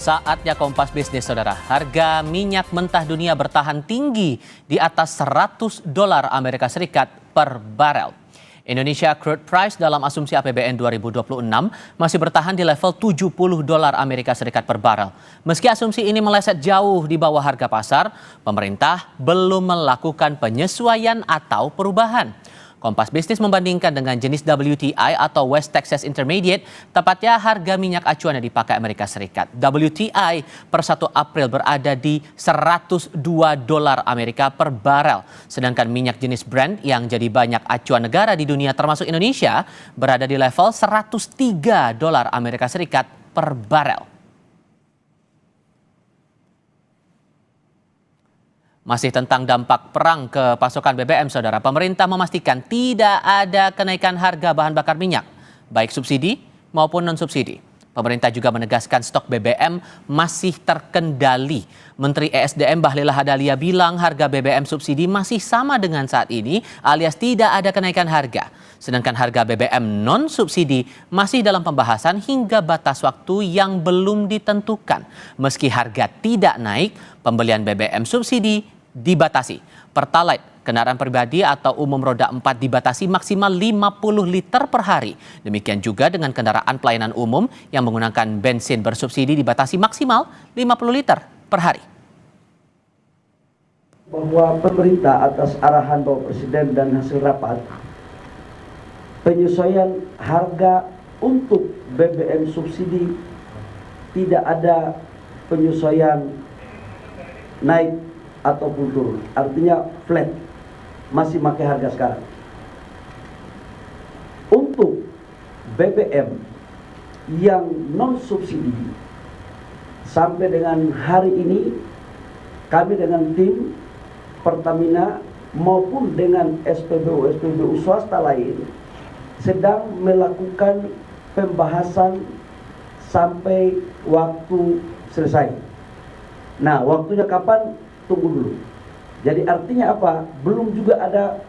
Saatnya Kompas Bisnis, saudara. Harga minyak mentah dunia bertahan tinggi di atas $100 Amerika Serikat per barel. Indonesia crude price dalam asumsi APBN 2026 masih bertahan di level $70 Amerika Serikat per barel. Meski asumsi ini meleset jauh di bawah harga pasar, pemerintah belum melakukan penyesuaian atau perubahan. Kompas Bisnis membandingkan dengan jenis WTI atau West Texas Intermediate, tepatnya harga minyak acuan yang dipakai Amerika Serikat. WTI per 1 April berada di $102 Amerika per barel. Sedangkan minyak jenis Brent yang jadi banyak acuan negara di dunia termasuk Indonesia berada di level $103 Amerika Serikat per barel. Masih tentang dampak perang ke pasokan BBM, saudara. Pemerintah memastikan tidak ada kenaikan harga bahan bakar minyak, baik subsidi maupun non-subsidi. Pemerintah juga menegaskan stok BBM masih terkendali. Menteri ESDM Bahlil Lahadalia bilang harga BBM subsidi masih sama dengan saat ini, alias tidak ada kenaikan harga. Sedangkan harga BBM non-subsidi masih dalam pembahasan hingga batas waktu yang belum ditentukan. Meski harga tidak naik, pembelian BBM subsidi dibatasi. Pertalite, kendaraan pribadi atau umum roda 4 dibatasi maksimal 50 liter per hari. Demikian juga dengan kendaraan pelayanan umum yang menggunakan bensin bersubsidi dibatasi maksimal 50 liter per hari. Bahwa pemerintah atas arahan Bapak Presiden dan hasil rapat, penyesuaian harga untuk BBM subsidi tidak ada penyesuaian naik ataupun turun, artinya flat, masih pakai harga sekarang. Untuk BBM yang non subsidi sampai dengan hari ini kami dengan tim Pertamina maupun dengan SPBU swasta lain sedang melakukan pembahasan sampai waktu selesai. Nah, waktunya kapan? Tunggu dulu. Jadi artinya apa? Belum juga ada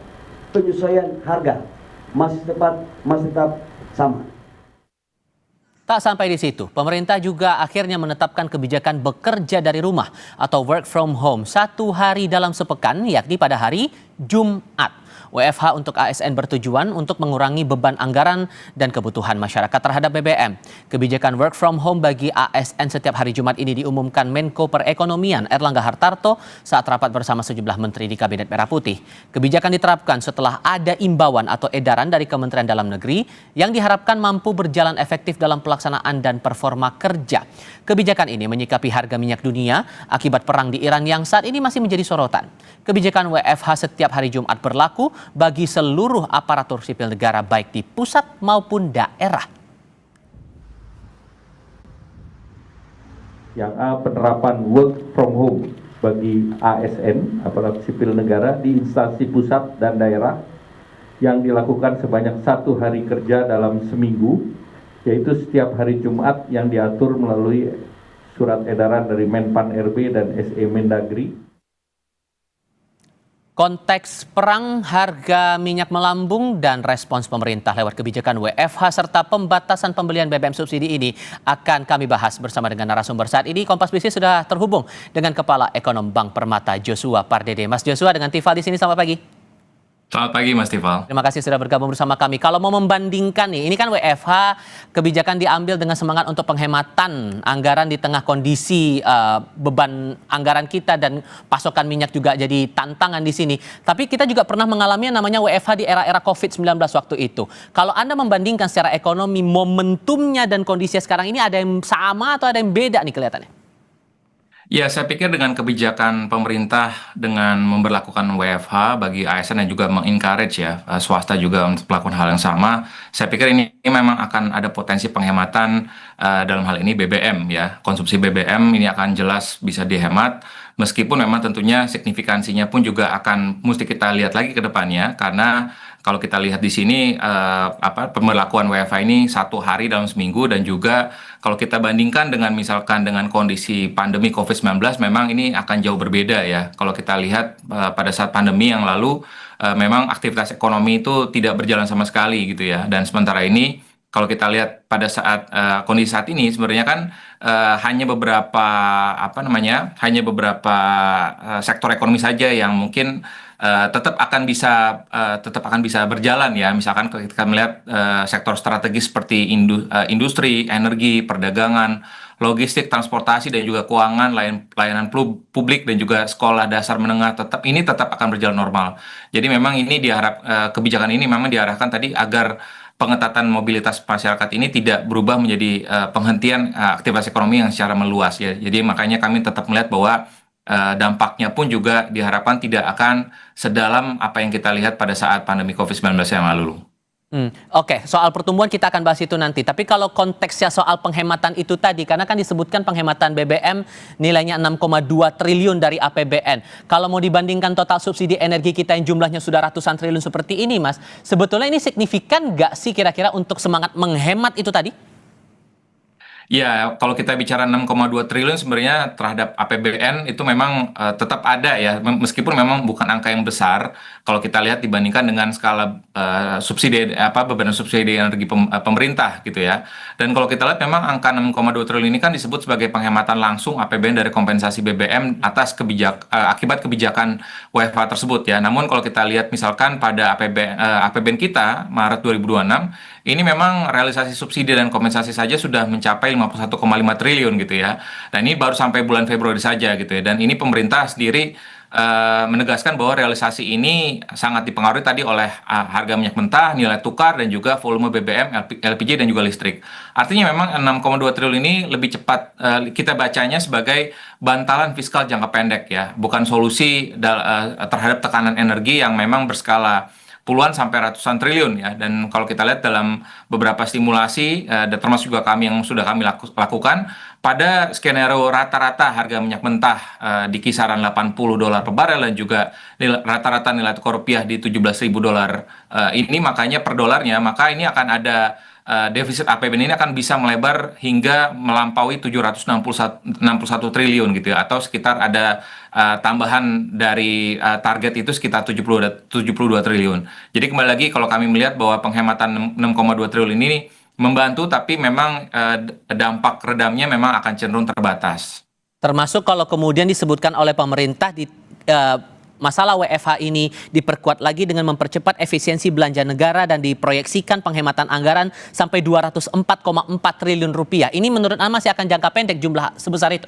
penyesuaian harga. Masih tetap sama. Tak sampai di situ, pemerintah juga akhirnya menetapkan kebijakan bekerja dari rumah atau work from home 1 hari dalam sepekan, yakni pada hari Jumat. WFH untuk ASN bertujuan untuk mengurangi beban anggaran dan kebutuhan masyarakat terhadap BBM. Kebijakan work from home bagi ASN setiap hari Jumat ini diumumkan Menko Perekonomian Erlangga Hartarto saat rapat bersama sejumlah menteri di Kabinet Merah Putih. Kebijakan diterapkan setelah ada imbauan atau edaran dari Kementerian Dalam Negeri yang diharapkan mampu berjalan efektif dalam pelaksanaan dan performa kerja. Kebijakan ini menyikapi harga minyak dunia akibat perang di Iran yang saat ini masih menjadi sorotan. Kebijakan WFH setiap hari Jumat berlaku bagi seluruh aparatur sipil negara baik di pusat maupun daerah. Yang A, penerapan work from home bagi ASN, aparatur sipil negara di instansi pusat dan daerah yang dilakukan sebanyak 1 hari kerja dalam seminggu, yaitu setiap hari Jumat yang diatur melalui surat edaran dari Menpan RB dan SE Mendagri. Konteks perang, harga minyak melambung, dan respons pemerintah lewat kebijakan WFH serta pembatasan pembelian BBM subsidi ini akan kami bahas bersama dengan narasumber. Saat ini Kompas Bisnis sudah terhubung dengan Kepala Ekonom Bank Permata Joshua Pardede. Mas Joshua dengan Tifal di sini, selamat pagi. Selamat pagi Mas Tifal. Terima kasih sudah bergabung bersama kami. Kalau mau membandingkan nih, ini kan WFH kebijakan diambil dengan semangat untuk penghematan anggaran di tengah kondisi beban anggaran kita dan pasokan minyak juga jadi tantangan di sini. Tapi kita juga pernah mengalami yang namanya WFH di era-era COVID-19 waktu itu. Kalau Anda membandingkan secara ekonomi, momentumnya dan kondisinya sekarang ini ada yang sama atau ada yang beda nih kelihatannya? Ya, saya pikir dengan kebijakan pemerintah dengan memberlakukan WFH bagi ASN dan juga mengencourage ya swasta juga untuk melakukan hal yang sama, saya pikir ini memang akan ada potensi penghematan dalam hal ini BBM ya. Konsumsi BBM ini akan jelas bisa dihemat, meskipun memang tentunya signifikansinya pun juga akan mesti kita lihat lagi ke depannya, karena kalau kita lihat di sini pemberlakuan WFH ini 1 hari dalam seminggu, dan juga kalau kita bandingkan dengan misalkan dengan kondisi pandemi COVID-19 memang ini akan jauh berbeda ya. Kalau kita lihat pada saat pandemi yang lalu memang aktivitas ekonomi itu tidak berjalan sama sekali gitu ya, dan sementara ini Kalau kita lihat pada saat kondisi saat ini sebenarnya kan hanya beberapa apa namanya, hanya beberapa sektor ekonomi saja yang mungkin tetap akan bisa berjalan ya. Misalkan kalau kita melihat sektor strategis seperti industri, energi, perdagangan, logistik, transportasi dan juga keuangan, layanan publik dan juga sekolah dasar menengah tetap akan berjalan normal. Jadi memang ini kebijakan ini memang diarahkan tadi agar pengetatan mobilitas masyarakat ini tidak berubah menjadi penghentian aktivitas ekonomi yang secara meluas ya. Jadi makanya kami tetap melihat bahwa dampaknya pun juga diharapkan tidak akan sedalam apa yang kita lihat pada saat pandemi COVID-19 yang lalu. Oke, soal pertumbuhan kita akan bahas itu nanti. Tapi kalau konteksnya soal penghematan itu tadi, karena kan disebutkan penghematan BBM nilainya 6,2 triliun dari APBN. Kalau mau dibandingkan total subsidi energi kita yang jumlahnya sudah ratusan triliun seperti ini, Mas, sebetulnya ini signifikan nggak sih kira-kira untuk semangat menghemat itu tadi? Ya, kalau kita bicara 6,2 triliun sebenarnya terhadap APBN itu memang tetap ada ya, meskipun memang bukan angka yang besar kalau kita lihat dibandingkan dengan skala beban subsidi energi pemerintah gitu ya. Dan kalau kita lihat memang angka 6,2 triliun ini kan disebut sebagai penghematan langsung APBN dari kompensasi BBM atas akibat kebijakan WFH tersebut ya. Namun kalau kita lihat misalkan pada APBN kita Maret 2026 ini memang realisasi subsidi dan kompensasi saja sudah mencapai 51,5 triliun gitu ya. Dan ini baru sampai bulan Februari saja gitu ya. Dan ini pemerintah sendiri menegaskan bahwa realisasi ini sangat dipengaruhi tadi oleh harga minyak mentah, nilai tukar, dan juga volume BBM, LPG, dan juga listrik. Artinya memang 6,2 triliun ini lebih cepat kita bacanya sebagai bantalan fiskal jangka pendek ya. Bukan solusi terhadap tekanan energi yang memang berskala puluhan sampai ratusan triliun ya. Dan kalau kita lihat dalam beberapa stimulasi dan termasuk juga kami yang sudah kami lakukan pada skenario rata-rata harga minyak mentah di kisaran $80 per barel dan juga rata-rata nilai tukar rupiah di $17.000 ini makanya per dolarnya, maka ini akan ada defisit APBN ini akan bisa melebar hingga melampaui 761 triliun gitu ya, atau sekitar ada tambahan dari target itu sekitar 72 triliun. Jadi kembali lagi kalau kami melihat bahwa penghematan 6,2 triliun ini membantu, tapi memang dampak redamnya memang akan cenderung terbatas. Termasuk kalau kemudian disebutkan oleh pemerintah di masalah WFH ini diperkuat lagi dengan mempercepat efisiensi belanja negara dan diproyeksikan penghematan anggaran sampai 204,4 triliun rupiah. Ini menurut Anda masih akan jangka pendek jumlah sebesar itu?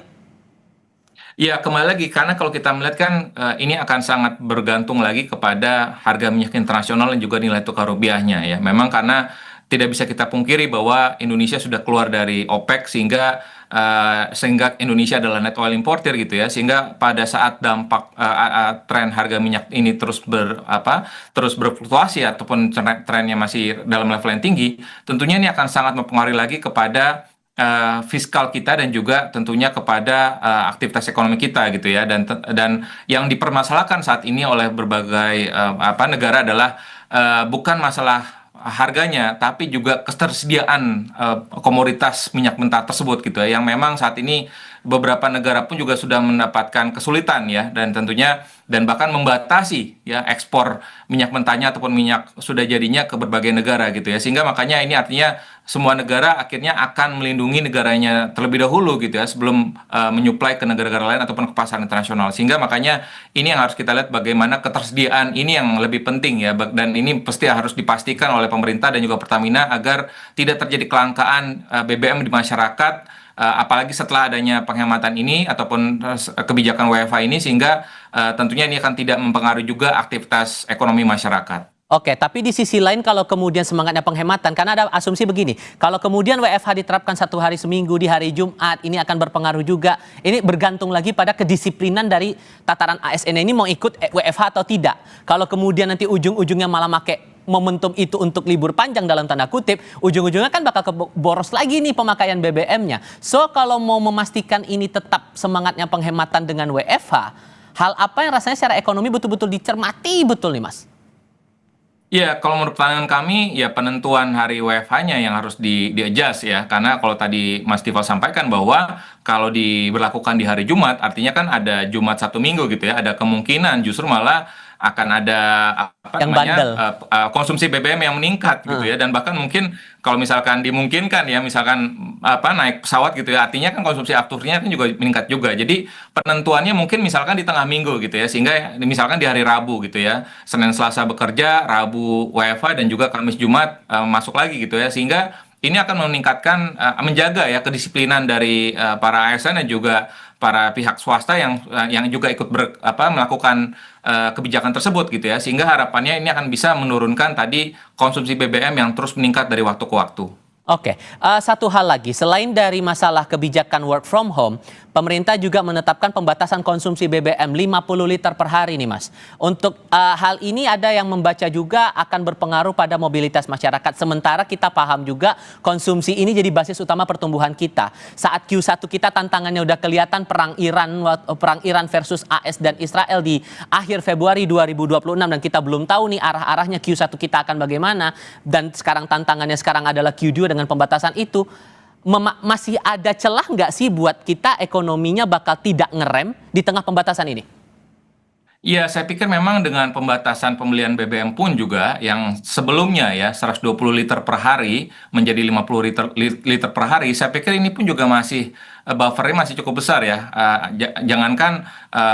Ya, kembali lagi karena kalau kita melihat kan ini akan sangat bergantung lagi kepada harga minyak internasional dan juga nilai tukar rupiahnya ya. Memang karena tidak bisa kita pungkiri bahwa Indonesia sudah keluar dari OPEC sehingga Indonesia adalah net oil importer gitu ya, sehingga pada saat dampak tren harga minyak ini terus berfluktuasi ataupun trennya masih dalam level yang tinggi, tentunya ini akan sangat mempengaruhi lagi kepada fiskal kita dan juga tentunya kepada aktivitas ekonomi kita gitu ya. Dan yang dipermasalahkan saat ini oleh berbagai negara adalah bukan masalah harganya, tapi juga ketersediaan komoditas minyak mentah tersebut gitu ya, yang memang saat ini beberapa negara pun juga sudah mendapatkan kesulitan ya, dan tentunya dan bahkan membatasi ya ekspor minyak mentahnya ataupun minyak sudah jadinya ke berbagai negara gitu ya, sehingga makanya ini artinya semua negara akhirnya akan melindungi negaranya terlebih dahulu gitu ya sebelum menyuplai ke negara-negara lain ataupun ke pasar internasional, sehingga makanya ini yang harus kita lihat bagaimana ketersediaan ini yang lebih penting ya, dan ini pasti harus dipastikan oleh pemerintah dan juga Pertamina agar tidak terjadi kelangkaan BBM di masyarakat, apalagi setelah adanya penghematan ini ataupun kebijakan WFH ini, sehingga tentunya ini akan tidak mempengaruhi juga aktivitas ekonomi masyarakat. Oke, tapi di sisi lain kalau kemudian semangatnya penghematan, karena ada asumsi begini, kalau kemudian WFH diterapkan 1 hari seminggu di hari Jumat, ini akan berpengaruh juga, ini bergantung lagi pada kedisiplinan dari tataran ASN ini mau ikut WFH atau tidak. Kalau kemudian nanti ujung-ujungnya malah pakai momentum itu untuk libur panjang dalam tanda kutip, ujung-ujungnya kan bakal boros lagi nih pemakaian BBM-nya. So kalau mau memastikan ini tetap semangatnya penghematan dengan WFH, hal apa yang rasanya secara ekonomi betul-betul dicermati betul nih Mas? Ya, kalau menurut pandangan kami, ya penentuan hari WFH-nya yang harus di-adjust ya. Karena kalau tadi Mas Tifal sampaikan bahwa kalau diberlakukan di hari Jumat, artinya kan ada Jumat 1 minggu gitu ya. Ada kemungkinan justru malah akan ada apa Yang namanya bandel. konsumsi BBM yang meningkat gitu ya, dan bahkan mungkin kalau misalkan dimungkinkan ya, misalkan naik pesawat gitu ya, artinya kan konsumsi afturnya kan juga meningkat juga. Jadi penentuannya mungkin misalkan di tengah minggu gitu ya, sehingga misalkan di hari Rabu gitu ya, Senin Selasa bekerja, Rabu WFH, dan juga Kamis Jumat masuk lagi gitu ya, sehingga ini akan meningkatkan menjaga ya kedisiplinan dari para ASN dan juga para pihak swasta yang juga ikut melakukan kebijakan tersebut gitu ya, sehingga harapannya ini akan bisa menurunkan tadi konsumsi BBM yang terus meningkat dari waktu ke waktu. Oke, satu hal lagi, selain dari masalah kebijakan work from home, pemerintah juga menetapkan pembatasan konsumsi BBM 50 liter per hari nih Mas. Untuk hal ini ada yang membaca juga akan berpengaruh pada mobilitas masyarakat. Sementara kita paham juga konsumsi ini jadi basis utama pertumbuhan kita. Saat Q1 kita tantangannya udah kelihatan, perang Iran versus AS dan Israel di akhir Februari 2026, dan kita belum tahu nih arah-arahnya Q1 kita akan bagaimana, dan sekarang tantangannya sekarang adalah Q2 dengan pembatasan itu. Masih ada celah nggak sih buat kita ekonominya bakal tidak ngerem di tengah pembatasan ini? Iya, saya pikir memang dengan pembatasan pembelian BBM pun juga yang sebelumnya ya 120 liter per hari menjadi 50 liter per hari, saya pikir ini pun juga masih buffernya masih cukup besar ya. Jangankan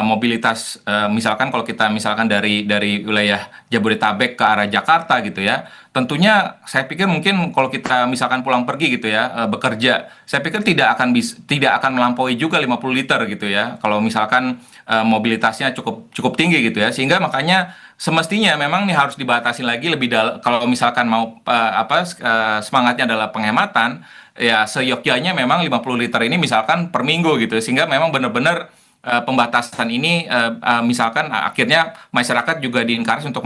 mobilitas, misalkan kalau kita misalkan dari wilayah Jabodetabek ke arah Jakarta gitu ya, tentunya saya pikir mungkin kalau kita misalkan pulang pergi gitu ya, bekerja, saya pikir tidak akan melampaui juga 50 liter gitu ya, kalau misalkan mobilitasnya cukup tinggi gitu ya, sehingga makanya semestinya memang nih harus dibatasi lagi lebih dalam. Kalau misalkan mau semangatnya adalah penghematan, ya seyogyanya memang 50 liter ini misalkan per minggu gitu, sehingga memang benar-benar pembatasan ini misalkan akhirnya masyarakat juga di-encourage untuk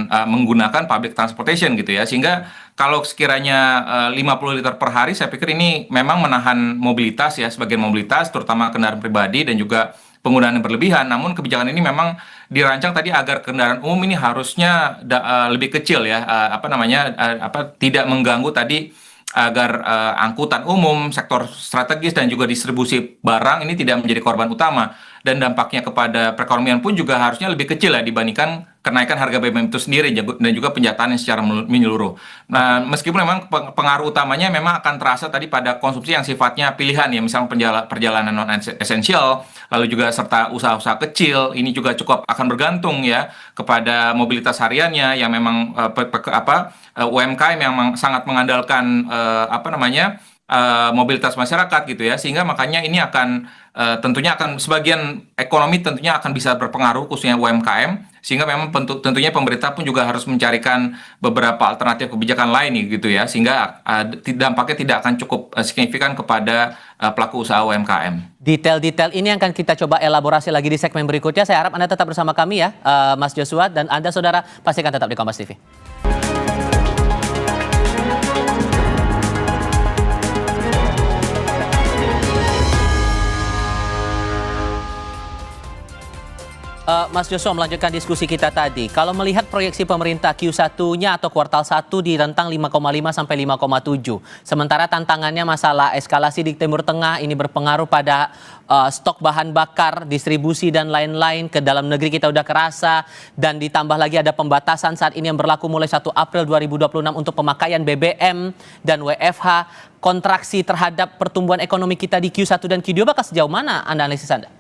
menggunakan public transportation gitu ya, sehingga kalau sekiranya 50 liter per hari, saya pikir ini memang menahan mobilitas ya, sebagian mobilitas terutama kendaraan pribadi dan juga penggunaan yang berlebihan. Namun kebijakan ini memang dirancang tadi agar kendaraan umum ini harusnya lebih kecil ya, tidak mengganggu tadi, agar angkutan umum, sektor strategis dan juga distribusi barang ini tidak menjadi korban utama, dan dampaknya kepada perekonomian pun juga harusnya lebih kecil ya dibandingkan kenaikan harga BBM itu sendiri dan juga penjatahan secara menyeluruh. Nah, meskipun memang pengaruh utamanya memang akan terasa tadi pada konsumsi yang sifatnya pilihan ya, misalnya perjalanan non esensial, lalu juga serta usaha-usaha kecil, ini juga cukup akan bergantung ya kepada mobilitas hariannya yang memang UMKM yang sangat mengandalkan mobilitas masyarakat gitu ya, sehingga makanya ini akan tentunya akan sebagian ekonomi tentunya akan bisa berpengaruh khususnya UMKM, sehingga memang tentunya pemerintah pun juga harus mencarikan beberapa alternatif kebijakan lain gitu ya, sehingga dampaknya tidak akan cukup signifikan kepada pelaku usaha UMKM. Detail-detail ini akan kita coba elaborasi lagi di segmen berikutnya. Saya harap Anda tetap bersama kami ya, Mas Joshua, dan Anda saudara pastikan tetap di Kompas TV. Mas Joshua, melanjutkan diskusi kita tadi. Kalau melihat proyeksi pemerintah Q1-nya atau kuartal 1 di rentang 5,5 sampai 5,7. Sementara tantangannya masalah eskalasi di Timur Tengah ini berpengaruh pada stok bahan bakar, distribusi dan lain-lain. Ke dalam negeri kita udah kerasa, dan ditambah lagi ada pembatasan saat ini yang berlaku mulai 1 April 2026 untuk pemakaian BBM dan WFH. Kontraksi terhadap pertumbuhan ekonomi kita di Q1 dan Q2 bakal sejauh mana analisis Anda?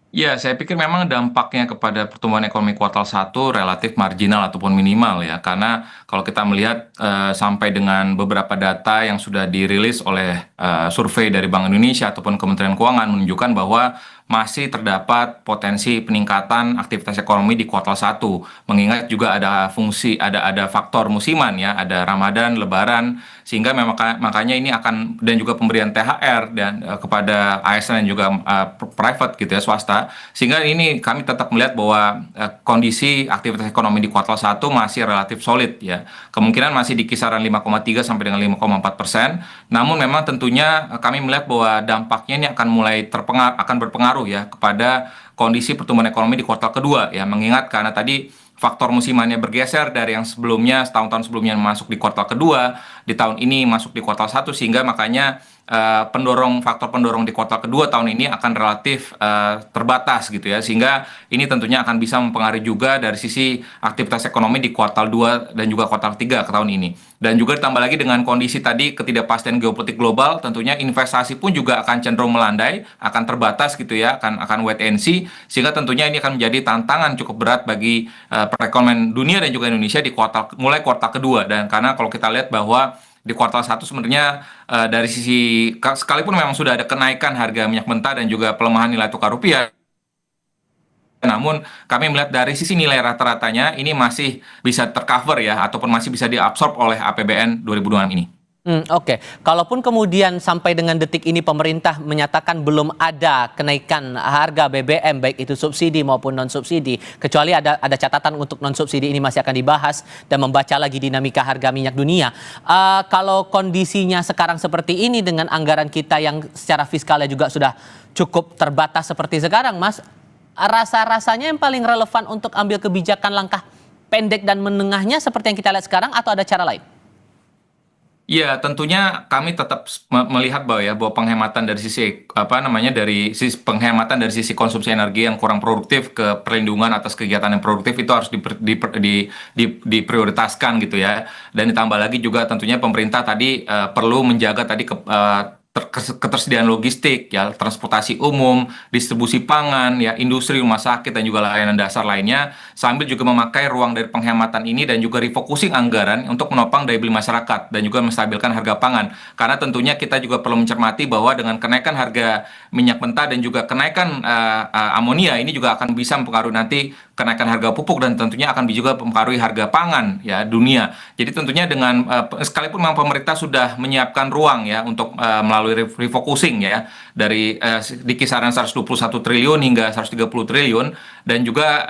Ya, saya pikir memang dampaknya kepada pertumbuhan ekonomi kuartal 1 relatif marginal ataupun minimal ya. Karena kalau kita melihat sampai dengan beberapa data yang sudah dirilis oleh survei dari Bank Indonesia ataupun Kementerian Keuangan menunjukkan bahwa masih terdapat potensi peningkatan aktivitas ekonomi di kuartal 1. Mengingat juga ada faktor musiman ya, ada Ramadan, Lebaran, sehingga makanya ini akan, dan juga pemberian THR dan kepada ASN dan juga private gitu ya, swasta, sehingga ini kami tetap melihat bahwa kondisi aktivitas ekonomi di kuartal 1 masih relatif solid ya. Kemungkinan masih di kisaran 5,3 sampai dengan 5,4%. Namun memang tentunya kami melihat bahwa dampaknya ini akan berpengaruh ya kepada kondisi pertumbuhan ekonomi di kuartal kedua ya, mengingat karena tadi faktor musimannya bergeser dari yang sebelumnya, setahun-tahun sebelumnya masuk di kuartal kedua, di tahun ini masuk di kuartal 1, sehingga makanya faktor pendorong di kuartal kedua tahun ini akan relatif terbatas gitu ya, sehingga ini tentunya akan bisa mempengaruhi juga dari sisi aktivitas ekonomi di kuartal 2 dan juga kuartal 3 ke tahun ini. Dan juga ditambah lagi dengan kondisi tadi ketidakpastian geopolitik global, tentunya investasi pun juga akan cenderung melandai, akan terbatas gitu ya, akan wait and see, sehingga tentunya ini akan menjadi tantangan cukup berat bagi perekonomian dunia dan juga Indonesia di mulai kuartal kedua. Dan karena kalau kita lihat bahwa di kuartal 1 sebenarnya dari sisi sekalipun memang sudah ada kenaikan harga minyak mentah dan juga pelemahan nilai tukar rupiah, namun kami melihat dari sisi nilai rata-ratanya ini masih bisa tercover ya, ataupun masih bisa diabsorb oleh APBN 2026 ini. Oke. Kalaupun kemudian sampai dengan detik ini pemerintah menyatakan belum ada kenaikan harga BBM, baik itu subsidi maupun non-subsidi, kecuali ada catatan untuk non-subsidi ini masih akan dibahas dan membaca lagi dinamika harga minyak dunia. Kalau kondisinya sekarang seperti ini dengan anggaran kita yang secara fiskalnya juga sudah cukup terbatas seperti sekarang, Mas, rasa-rasanya yang paling relevan untuk ambil kebijakan langkah pendek dan menengahnya seperti yang kita lihat sekarang atau ada cara lain? Ya, tentunya kami tetap melihat bahwa penghematan dari sisi dari sisi penghematan dari sisi konsumsi energi yang kurang produktif ke perlindungan atas kegiatan yang produktif itu harus diprioritaskan gitu ya. Dan ditambah lagi juga tentunya pemerintah tadi perlu menjaga tadi ketersediaan logistik, ya, transportasi umum, distribusi pangan, ya, industri, rumah sakit, dan juga layanan dasar lainnya, sambil juga memakai ruang dari penghematan ini dan juga refocusing anggaran untuk menopang daya beli masyarakat dan juga menstabilkan harga pangan. Karena tentunya kita juga perlu mencermati bahwa dengan kenaikan harga minyak mentah dan juga kenaikan amonia ini juga akan bisa mempengaruhi nanti kenaikan harga pupuk dan tentunya akan juga mempengaruhi harga pangan ya dunia. Jadi tentunya dengan sekalipun memang pemerintah sudah menyiapkan ruang ya untuk melalui refocusing ya dari di kisaran 121 triliun hingga 130 triliun, dan juga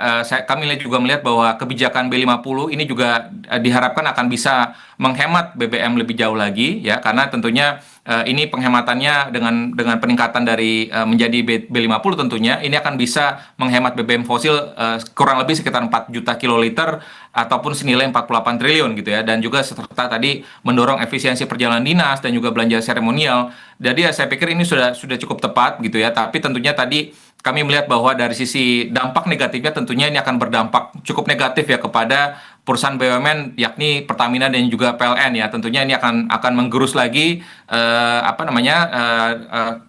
kami juga melihat bahwa kebijakan B50 ini juga diharapkan akan bisa menghemat BBM lebih jauh lagi ya, karena tentunya ini penghematannya dengan peningkatan dari menjadi B50 tentunya ini akan bisa menghemat BBM fosil kurang lebih sekitar 4 juta kiloliter ataupun senilai 48 triliun gitu ya, dan juga serta tadi mendorong efisiensi perjalanan dinas dan juga belanja seremonial. Jadi ya saya pikir ini sudah cukup tepat gitu ya, tapi tentunya tadi kami melihat bahwa dari sisi dampak negatifnya tentunya ini akan berdampak cukup negatif ya kepada perusahaan BUMN yakni Pertamina dan juga PLN ya. Tentunya ini akan menggerus lagi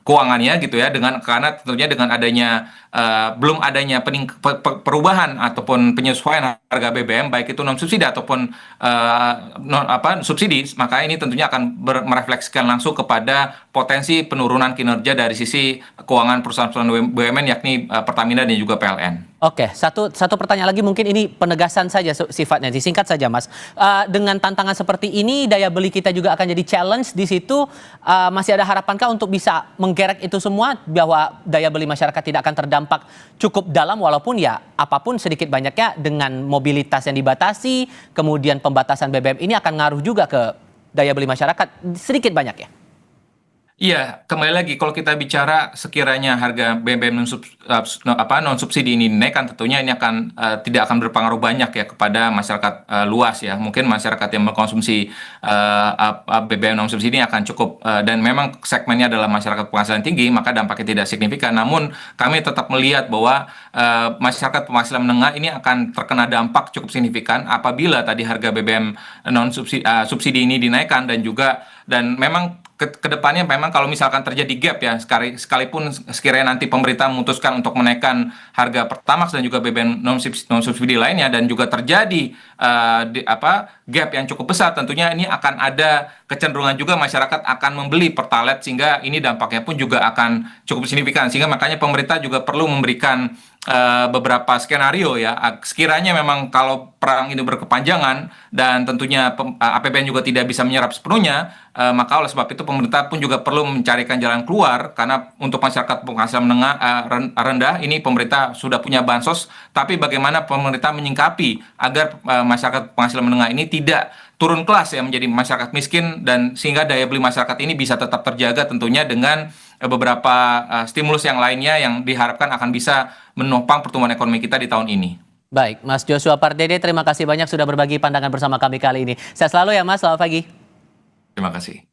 keuangannya gitu ya, karena tentunya dengan adanya belum adanya perubahan ataupun penyesuaian harga BBM baik itu non subsidi ataupun subsidi, maka ini tentunya akan merefleksikan langsung kepada potensi penurunan kinerja dari sisi keuangan perusahaan-perusahaan BUMN yakni Pertamina dan juga PLN. Oke, satu pertanyaan lagi, mungkin ini penegasan saja sifatnya, disingkat saja Mas. Dengan tantangan seperti ini, daya beli kita juga akan jadi challenge di situ. Masih ada harapankah untuk bisa menggerek itu semua, bahwa daya beli masyarakat tidak akan terdampak cukup dalam, walaupun ya apapun sedikit banyaknya dengan mobilitas yang dibatasi, kemudian pembatasan BBM ini akan ngaruh juga ke daya beli masyarakat sedikit banyak ya? Iya, kembali lagi kalau kita bicara sekiranya harga BBM non subsidi ini dinaikkan, tentunya ini akan tidak akan berpengaruh banyak ya kepada masyarakat luas ya. Mungkin masyarakat yang mengkonsumsi BBM non subsidi ini akan cukup dan memang segmennya adalah masyarakat penghasilan tinggi, maka dampaknya tidak signifikan. Namun kami tetap melihat bahwa masyarakat penghasilan menengah ini akan terkena dampak cukup signifikan apabila tadi harga BBM non subsidi ini dinaikkan, dan memang kedepannya memang kalau misalkan terjadi gap ya, sekalipun sekiranya nanti pemerintah memutuskan untuk menaikkan harga Pertamax dan juga BBM non subsidi lainnya, dan juga terjadi gap yang cukup besar, tentunya ini akan ada kecenderungan juga masyarakat akan membeli Pertalite, sehingga ini dampaknya pun juga akan cukup signifikan, sehingga makanya pemerintah juga perlu memberikan beberapa skenario ya, sekiranya memang kalau perang ini berkepanjangan dan tentunya APBN juga tidak bisa menyerap sepenuhnya, maka oleh sebab itu pemerintah pun juga perlu mencarikan jalan keluar, karena untuk masyarakat penghasilan menengah rendah ini pemerintah sudah punya bansos, tapi bagaimana pemerintah menyingkapi agar masyarakat penghasilan menengah ini tidak turun kelas ya menjadi masyarakat miskin, dan sehingga daya beli masyarakat ini bisa tetap terjaga tentunya dengan beberapa stimulus yang lainnya yang diharapkan akan bisa menopang pertumbuhan ekonomi kita di tahun ini. Baik, Mas Joshua Pardede, terima kasih banyak sudah berbagi pandangan bersama kami kali ini. Sehat selalu ya Mas, selamat pagi. Terima kasih.